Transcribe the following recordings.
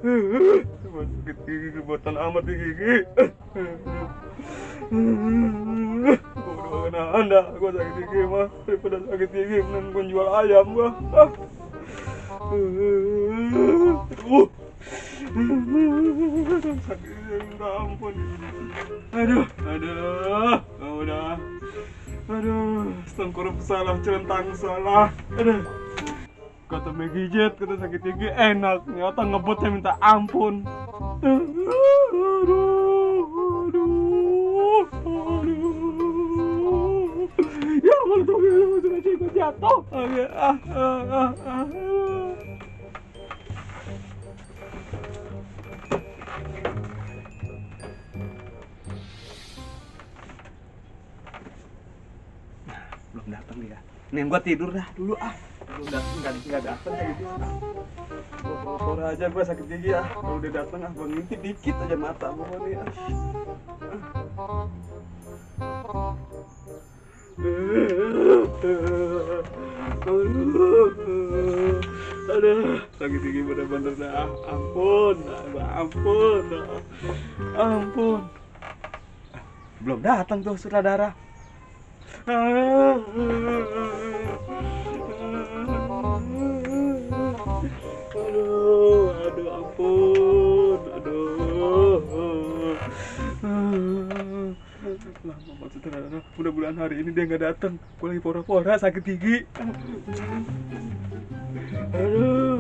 Sakit gigi, kebuatan amat di gigi. Gua udah anda, gua sakit gigi mah. Daripada sakit gigi, mending gua jual ayam gua. Aduh. Sakitnya minta ampun. Aduh, udah. Aduh, tengkorup salah, centang salah. Aduh. Kata Megijet, kata sakit gigi enak, nyata ngebutnya minta ampun. Aduh. Ya Allah, tuh sudah jatuh. Belum datang dia. Nih gua tidur dah dulu belum datang, nggak datang kayak gitu. Gua pura-pura aja gua sakit gigi kalau udah datang gua ngintip dikit aja mata gua nih Aduh, sakit gigi bener-bener dah. Ampun. Belum datang tuh sutradara. Aduh, ampun. Mudah-mudahan hari ini dia nggak datang. Gue lagi pora-pora sakit gigi. Aduh.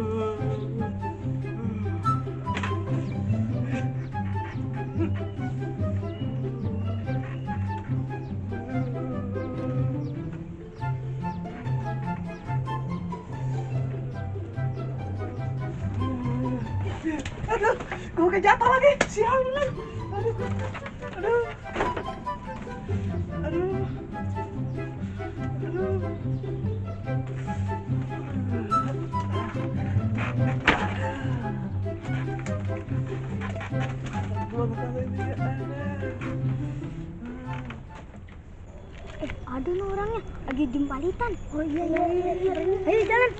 Aduh, gue kayak jatuh lagi. Sial bener. Aduh. Ada nih orangnya lagi jempalitan. Oh iya. Ayo jalan.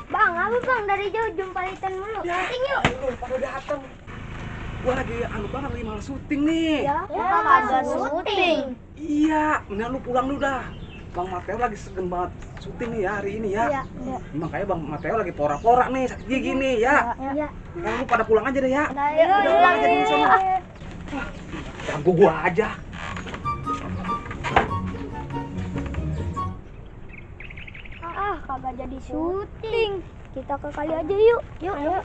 Bang, apa bang dari jauh jempalitan mulu? Syuting yuk. Ayo, pada datang. Gua lagi banget lagi malas syuting nih. Ya, ada syuting. Iya, mendingan lu pulang dulu dah. Bang Mateo lagi segen banget syuting nih ya hari ini ya. Iya. Makanya Bang Mateo lagi pora-pora nih sakit gigi nih ya. Iya. Lu pada pulang aja deh ya. Udah pulang aja dulu sana. Ganggu gua aja. Kagak jadi syuting. Kita ke kali aja yuk. Yuk.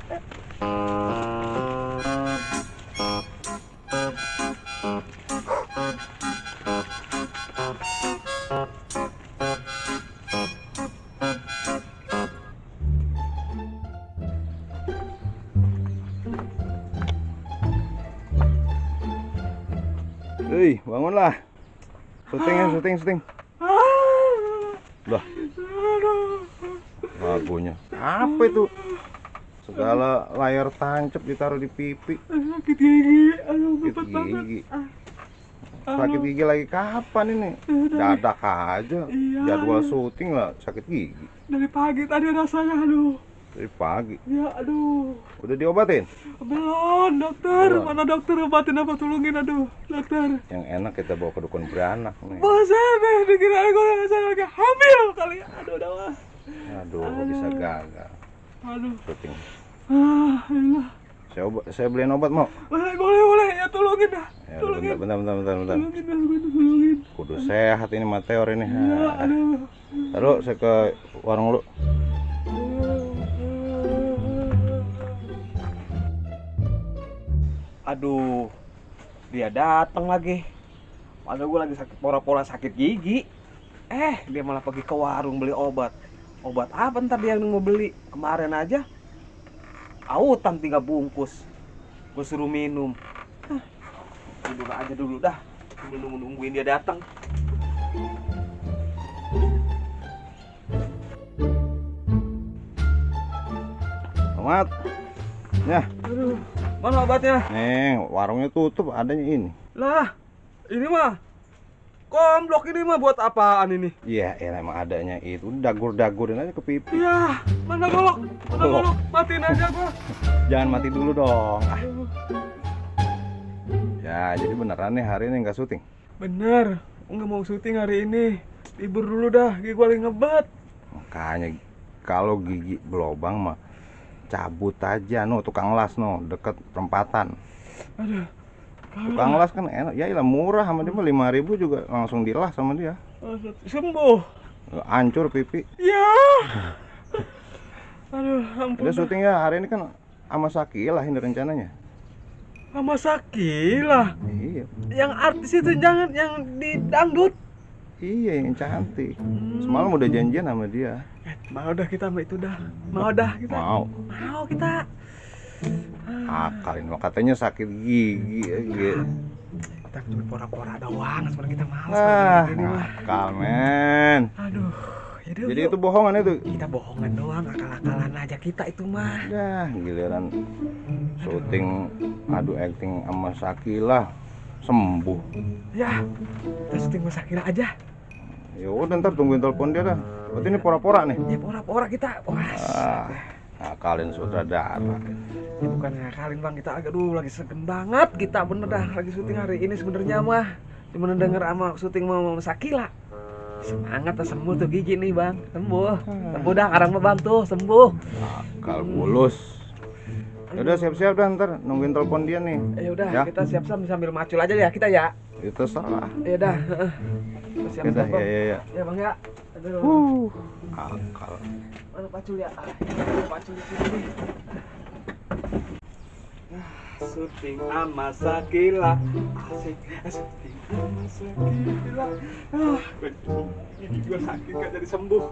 Hei, bangunlah. Syuting. Lah. Lagunya. Apa itu? Segala layar tancap ditaruh di pipi. Sakit gigi. Sakit gigi. Sakit gigi lagi kapan ini? Dadak aja. Jadwal syuting lah sakit gigi. Dari pagi tadi rasanya Dari pagi. Ya aduh. Udah diobatin? Belum, dokter. Belum. Mana dokter obatin apa tolongin dokter. Yang enak kita bawa ke dukun beranak nih. Bosan deh, dikira saya lagi hamil kali. Aduh, udah mah. Aduh, bisa gagal. Aduh. Syuting. Ayolah. Saya beliin obat mau? Boleh. Ya tolongin dah. Ya, Tolongin. bentar. Tolongin. Kudu sehat ini Mateor ini. Ya, aduh. Taruh saya ke warung lu. Aduh, dia datang lagi. Padahal gue lagi pora-pora sakit gigi. Dia malah pergi ke warung beli obat. Obat apa ntar dia yang mau beli? Kemarin aja autan 3 bungkus. Gue suruh minum. Tidur aja dulu dah. Nungguin dia datang. Tomat. Ya. Aduh, mana obatnya? Nih, warungnya tutup, adanya ini. Lah, ini mah Komblok ini mah buat apaan ini? Iya, emang adanya itu. Dagur-dagurin aja ke pipi. Ya, mana golok? Mana Golok. golok? Matiin aja gua. Jangan mati dulu dong. Ah. Ya, jadi beneran nih hari ini nggak syuting. Bener, nggak mau syuting hari ini. Libur dulu dah, gigi gua lagi ngebet. Makanya kalau gigi belobang mah cabut aja no tukang las no deket perempatan. Aduh. Tukang las kan enak, ya ilah murah sama dia mah 5.000 juga langsung dilas sama dia. Sembuh. Hancur pipi. Ya. Aduh, ampun. Udah syuting ya hari ini kan sama Sakila ini rencananya. Sama Sakila. Iya. Yang artis itu jangan yang di dangdut. Iya yang cantik. Semalam udah janjian sama dia. Mau dah kita sama itu dah. Mau dah kita. Mau. Mau kita. Akalin mah katanya sakit gigi ya. Kita cuma pora-pora doang, sebenarnya kita malas Ah, kalau gini mah. akal men. Aduh. Jadi itu bohongan itu. kita bohongan doang, akal-akalan aja kita itu mah. Dah giliran syuting adu acting sama Sakila sembuh. Ya, kita syuting sama Sakila aja. Ya udah ntar tungguin telepon dia dah. Berarti ini pora-pora nih. Ya pora-pora kita. Wah. Akalin sutradara. Ya bukan ngakalin bang, kita agak dulu lagi segen banget kita bener dah lagi syuting hari ini sebenarnya mah. Cuma denger sama syuting sama Sakila. Semangat dah sembuh tuh gigi nih bang, sembuh. Sembuh dah sekarang mah bang tuh sembuh. Akal bulus. Ya udah siap-siap dah ntar nungguin telepon dia nih. Ya udah Ya. kita siap-siap sambil macul aja ya kita ya. Itu salah. Ya udah. Kita Ya siap-siap udah bang. ya. Ya bang ya. Aduh. Akal. Mana pacul ya? Ada pacul di sini nih. Syuting sama Sakila, asik. Syuting sama Sakila. Gigi gua sakit gak jadi sembuh.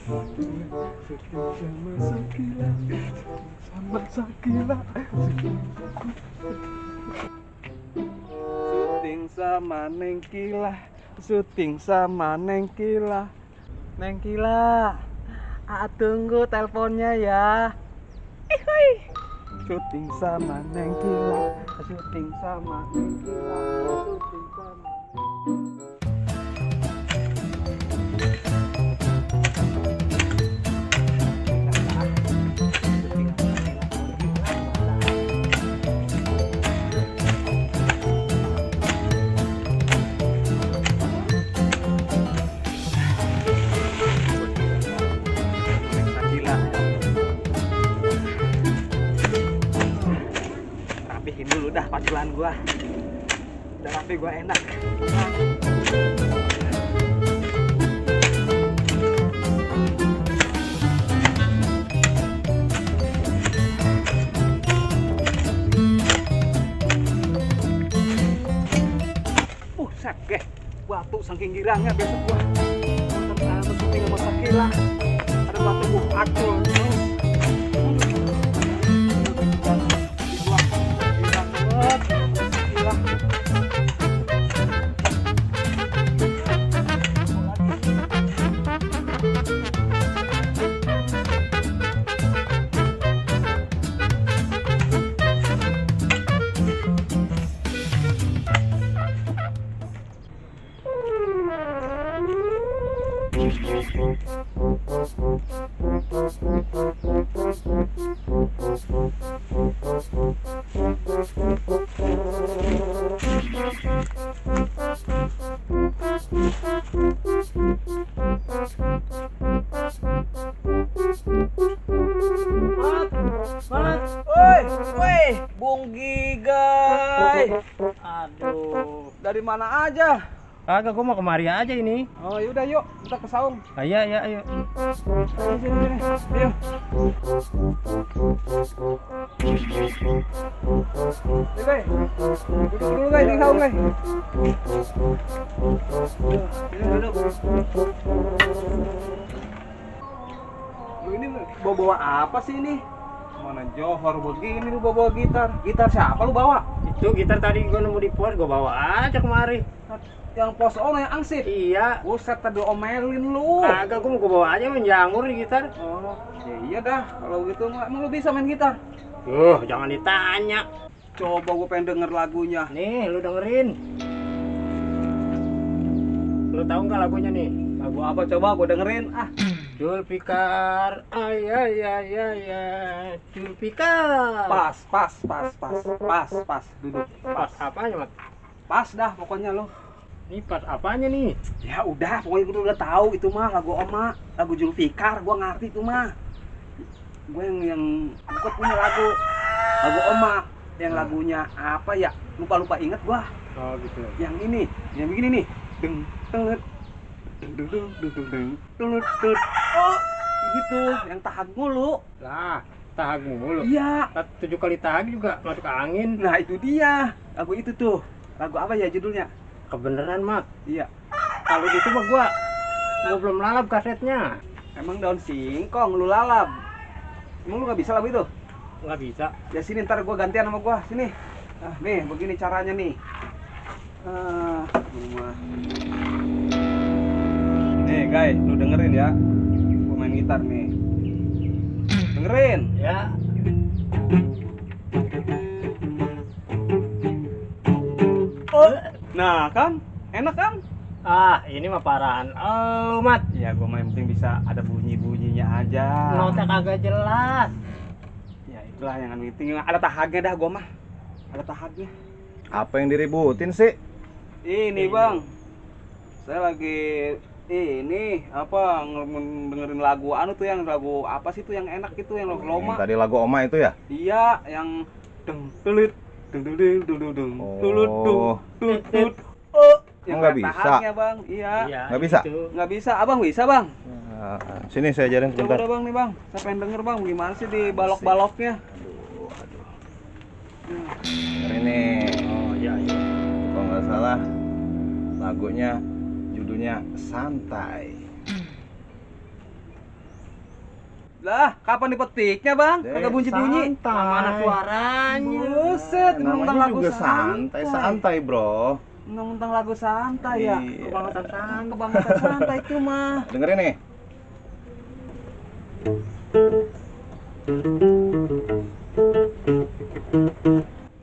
Syuting sama Sakila, sama Sakila. Syuting sama Nengkila, syuting sama Nengkila. Nengkila, tunggu teleponnya ya. Syuting sama Nengkila, syuting sama Nengkila, syuting sama. Rapihin dulu dah paculan gua. Udah rapi gua enak. Sakeh. Batu saking girangnya besok gua. Nonton syuting sama Sakila. Ada batu gua pacul. Woi, Bung Gigai. Aduh, dari mana aja? Agak gua mau kemari aja ini. Oh, yaudah yuk, kita ke saung. Iya, ayo. Sini. Ayo. Gai, duduk dulu Gai, di saung Gai. Duduk. Lu ini bawa apa sih ini? Mana Johor begini lu bawa gitar. Gitar siapa lu bawa? Itu gitar tadi gua nemu di pos, gua bawa aja kemari. Yang pos ono yang angsit. Iya. Buset, tadi omelin lu. Agak gua mau bawa aja menjamur di gitar. Oh, ya iya dah. Kalau gitu emang lu bisa main gitar? Jangan ditanya. Coba gue pengen denger lagunya. Nih, lu dengerin. Lu tahu nggak lagunya nih? Lagu apa coba gue dengerin? Ah, Julfikar, ay ay ay ay ay, Julfikar. pas. Duduk. Pas apanya, Mat? Pas dah pokoknya lo. Ini pas apanya nih? Ya udah, pokoknya gue udah tahu itu mah lagu Oma, lagu Julfikar, gue ngerti itu mah. Gue gue punya lagu Oma, yang lagunya apa ya? Lupa inget gue. Oh gitu. Yang ini, yang begini nih. Deng deng deng. Oh, gitu, yang tahag mulu. Lah, tahag mulu. Iya. 7 kali tahag juga masuk angin. Nah, itu dia. Lagu itu tuh. Lagu apa ya judulnya? Kebeneran, Mat. Iya. Kalau gitu mah gua belum lalap kasetnya. Emang daun singkong lu lalap. Emang lu nggak bisa lagu itu? Nggak bisa. Ya sini ntar gua gantian sama gua. Sini. Ah, nih, begini caranya nih. Rumah. Nih, guys, lu dengerin ya. Gua main gitar nih. Dengerin. Ya. Nah, kan? Enak kan? Ah, ini mah parahan. Oh, Mat. Ya, gua mah yang penting bisa ada bunyi-bunyinya aja. Nota kagak jelas. Ya, itulah yang penting. Ada tahagnya dah gua mah. Ada tahagnya. Apa yang diributin sih? Ini bang, saya lagi ini apa dengerin lagu anu tuh, yang lagu apa sih tuh yang enak itu, yang lagu loma. Yang tadi lagu Oma itu ya? Iya, yang deng tulut deng deng deng deng deng deng tulut tut tut. Oh, yang nggak ada bisa. tahagnya, bang. Iya. Nggak bisa? Gitu. Nggak bisa, abang bisa bang. Nah, sini saya ajarin Coba sebentar. dah bang nih bang, saya pengen denger bang, gimana sih di balok-baloknya. Ini Oh, iya, iya. kalau nggak salah lagunya judulnya Santai. Lah, kapan dipetiknya bang? Kagak bunyi-bunyi. Santai. Mana suaranya? Buset, Namanya tentang lagu juga santai, santai bro. Tentang lagu santai ya. Iya. Kebangetan santai itu mah. Dengerin nih.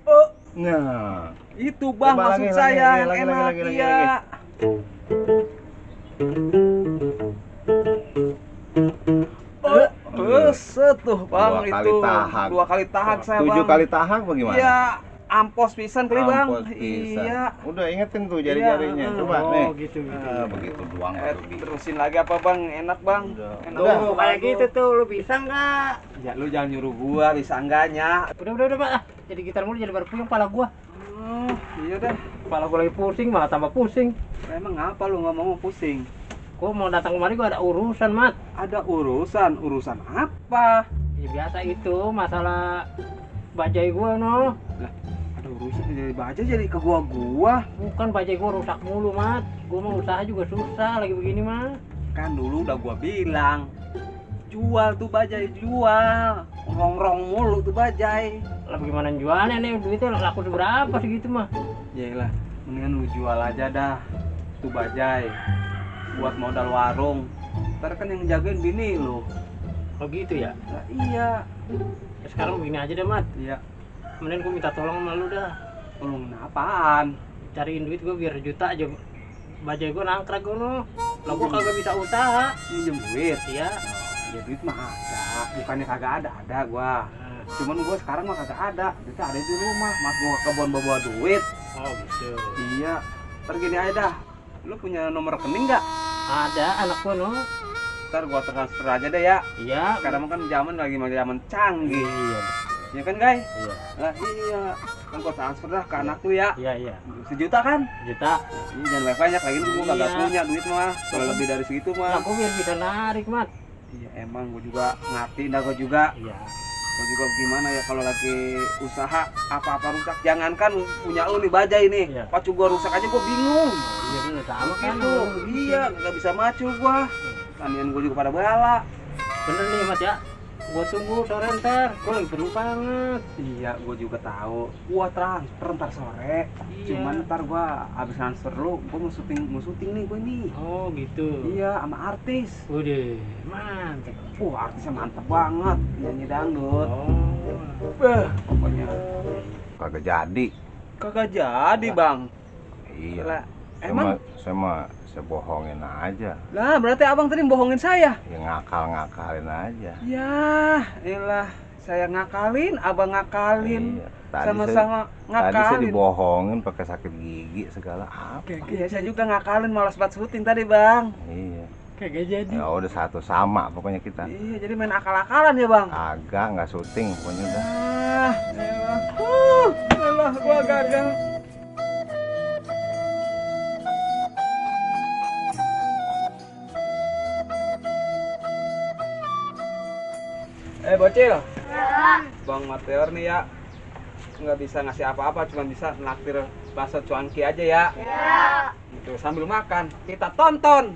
Oh, Nah, itu bang Coba maksud lagi, saya yang lagi, enak lagi, iya. Oh, tuh bang Dua kali itu tahag. 2 kali tahag saya 7 bang. kali tahag bagaimana? Iya, ampos pisan kali bang. Ampun, pisan. Iya. Udah ingetin tuh jari-jarinya. Iya, Coba oh, nih. gitu. Begitu doang baru bisa. Terusin lagi apa bang? Enak bang. Udah. Enak Tuh, bang. kayak gitu tuh, lu bisa nggak? Ya lu jangan nyuruh gua, bisa enggaknya. Udah, Pak. Ah, jadi gitar mulu jadi baru puyeng kepala gua. Oh, iya dah. Kepala gua lagi pusing, malah tambah pusing. Emang apa lu nggak mau pusing? Gua mau datang kemari gua ada urusan, Mat. Ada urusan apa? Ya biasa itu, masalah bajai gua no. Ada urusan jadi baca jadi ke gua. Bukan bajai gua rusak mulu, Mat. Gua mau usaha juga susah lagi begini mah. Kan dulu udah gua bilang, jual tuh bajai, jual. Rongrong mulu tuh bajai. Lah bagaimana jualnya nih? Duitnya laku seberapa segitu mah? Yaelah, mendingan lu jual aja dah tuh bajai buat modal warung. Ntar kan yang jagain bini lu. Oh gitu ya? Nah, iya. Ya, sekarang begini aja deh, Mat. Iya. Kemudian gua minta tolong sama lu dah. Tolong apaan? Cariin duit gua biar juta aja. Bajai gua nangkrak gua no. Lah gua kagak bisa usaha. Minjem duit. Iya. Ya duit mah ada. Bukannya kagak ada gua. Nah, Cuman gua sekarang mah kagak ada. Duitnya ada di rumah. Mas gua ke kebon bawa duit. oh gitu. Iya. Ntar gini aja dah. Lu punya nomor rekening nggak? Ada anak gua no. Ntar gua transfer aja deh ya. Iya. Sekarang kan zaman lagi zaman canggih. Iya. Ya kan, guys? Iya. Lah iya. Kan gua transfer dah ke anak lu ya. Iya. 1 juta kan? Juta. Ini jangan banyak lagi, gua kagak Iya. punya duit mah. Kalau lebih dari segitu Lah mah. gua biar bisa narik, Mat. Iya, emang gua juga ngerti dah gua juga. Iya. Gua juga gimana ya kalau lagi usaha apa-apa rusak. Jangankan punya lu nih bajai nih. Iya. Pacu gua rusak aja gua bingung. Iya bener sama kan. Gitu. Iya, nggak bisa macu gua. Tanian gua juga pada bala. Bener nih, Mat ya. Gua tunggu sore ntar. Gua lagi perlu banget. Iya, gua juga tahu. Gua transfer ntar sore. Iya. Cuman ntar gua habis transfer lu, gua mau syuting nih gua nih. Oh gitu. Iya, sama artis. Udah, mantep. Artisnya mantep banget, nyanyi dangdut. Oh. Pokoknya Kagak jadi. kagak jadi, Bang. Iya. Lah, Emang? Saya bohongin aja. Lah, berarti abang tadi bohongin saya. Ya ngakal-ngakalin aja. Ya, elah. Saya ngakalin, abang ngakalin. Iya. Sama-sama Tadi saya ngakalin. dibohongin pakai sakit gigi segala apa. Iya, saya juga ngakalin, malas buat syuting tadi, Bang. Iya. Kagak jadi. Ya udah satu sama pokoknya kita. Iya, jadi main akal-akalan ya, Bang. Agak nggak syuting pokoknya udah. Ah, elah, gua gagal. Bocil. Ya. Bang Mateor nih ya, nggak bisa ngasih apa-apa, cuma bisa naktir bakso cuanki aja ya. Ya. Itu sambil makan, kita tonton.